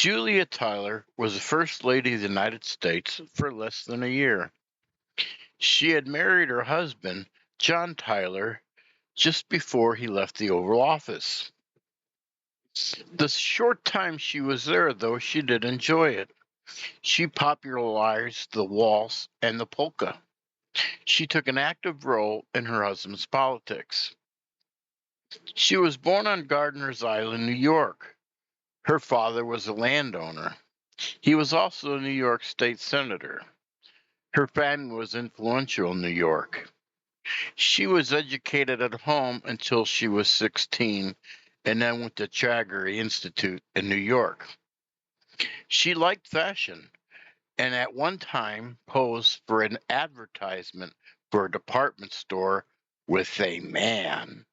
Julia Tyler was the First Lady of the United States for less than a year. She had married her husband, John Tyler, just before he left the Oval Office. The short time she was there, though, she did enjoy it. She popularized the waltz and the polka. She took an active role in her husband's politics. She was born on Gardiner's Island, New York. Her father was a landowner. He was also a New York State Senator. Her family was influential in New York. She was educated at home until she was 16 and then went to Chagrin Institute in New York. She liked fashion and at one time posed for an advertisement for a department store with a man,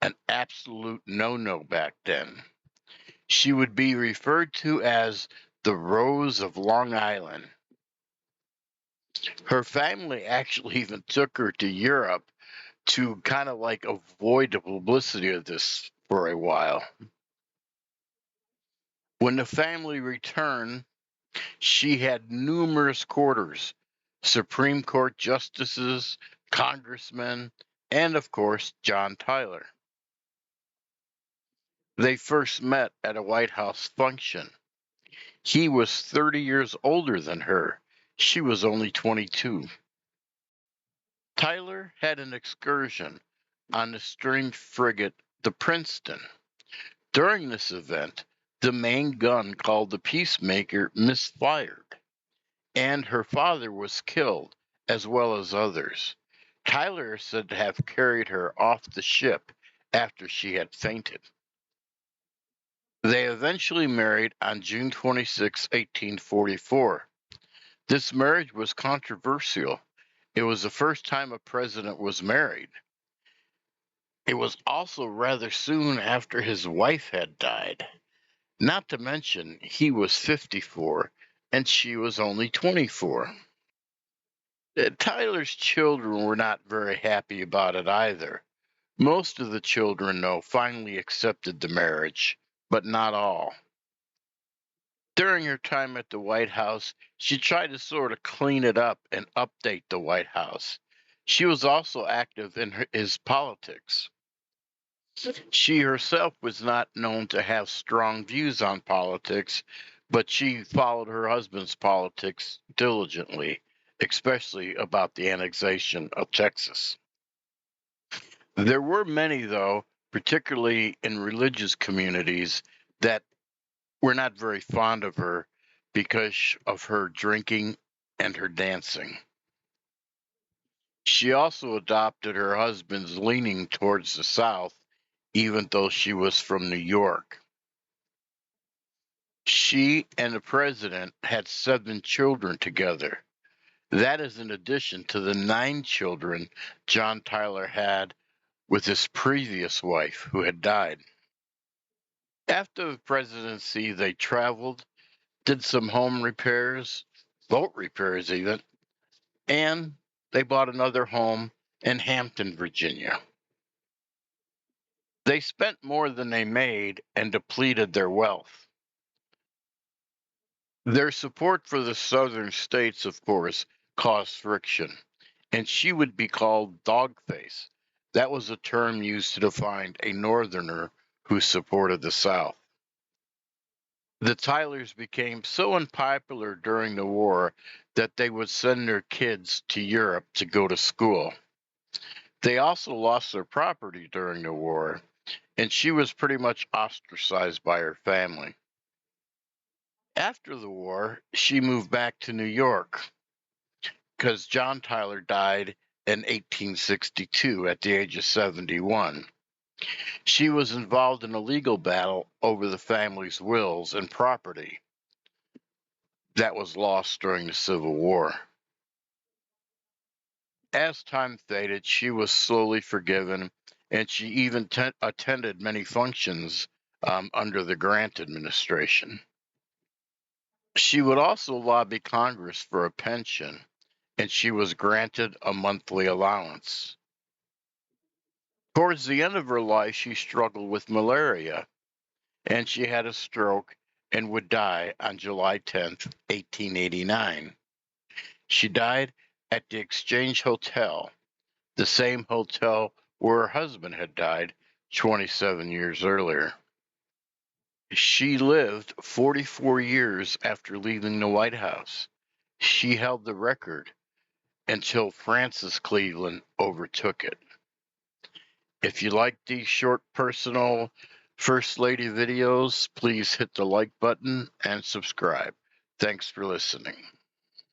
an absolute no-no back then. She would be referred to as the Rose of Long Island. Her family actually even took her to Europe to kind of like avoid the publicity of this for a while. When the family returned, she had numerous courtiers, Supreme Court justices, congressmen, and of course, John Tyler. They first met at a White House function. He was 30 years older than her. She was only 22. Tyler had an excursion on the string frigate, the Princeton. During this event, the main gun called the Peacemaker misfired, and her father was killed, as well as others. Tyler is said to have carried her off the ship after she had fainted. They eventually married on June 26, 1844. This marriage was controversial. It was the first time a president was married. It was also rather soon after his wife had died. Not to mention, he was 54 and she was only 24. Tyler's children were not very happy about it either. Most of the children, though, finally accepted the marriage, but not all. During her time at the White House, she tried to sort of clean it up and update the White House. She was also active in his politics. She herself was not known to have strong views on politics, but she followed her husband's politics diligently, especially about the annexation of Texas. There were many, though, particularly in religious communities, that were not very fond of her because of her drinking and her dancing. She also adopted her husband's leaning towards the South, even though she was from New York. She and the president had 7 children together. That is in addition to the 9 children John Tyler had with his previous wife who had died. After the presidency, they traveled, did some home repairs, boat repairs even, and they bought another home in Hampton, Virginia. They spent more than they made and depleted their wealth. Their support for the southern states, of course, caused friction, and she would be called Dogface. That was a term used to define a northerner who supported the South. The Tylers became so unpopular during the war that they would send their kids to Europe to go to school. They also lost their property during the war, and she was pretty much ostracized by her family. After the war, she moved back to New York because John Tyler died in 1862 at the age of 71. She was involved in a legal battle over the family's wills and property that was lost during the Civil War. As time faded, she was slowly forgiven, and she even attended many functions under the Grant administration. She would also lobby Congress for a pension, and she was granted a monthly allowance. Towards the end of her life, she struggled with malaria, and she had a stroke and would die on July 10th, 1889. She died at the Exchange Hotel, the same hotel where her husband had died 27 years earlier. She lived 44 years after leaving the White House. She held the record until Frances Cleveland overtook it. If you like these short personal First Lady videos, please hit the like button and subscribe. Thanks for listening.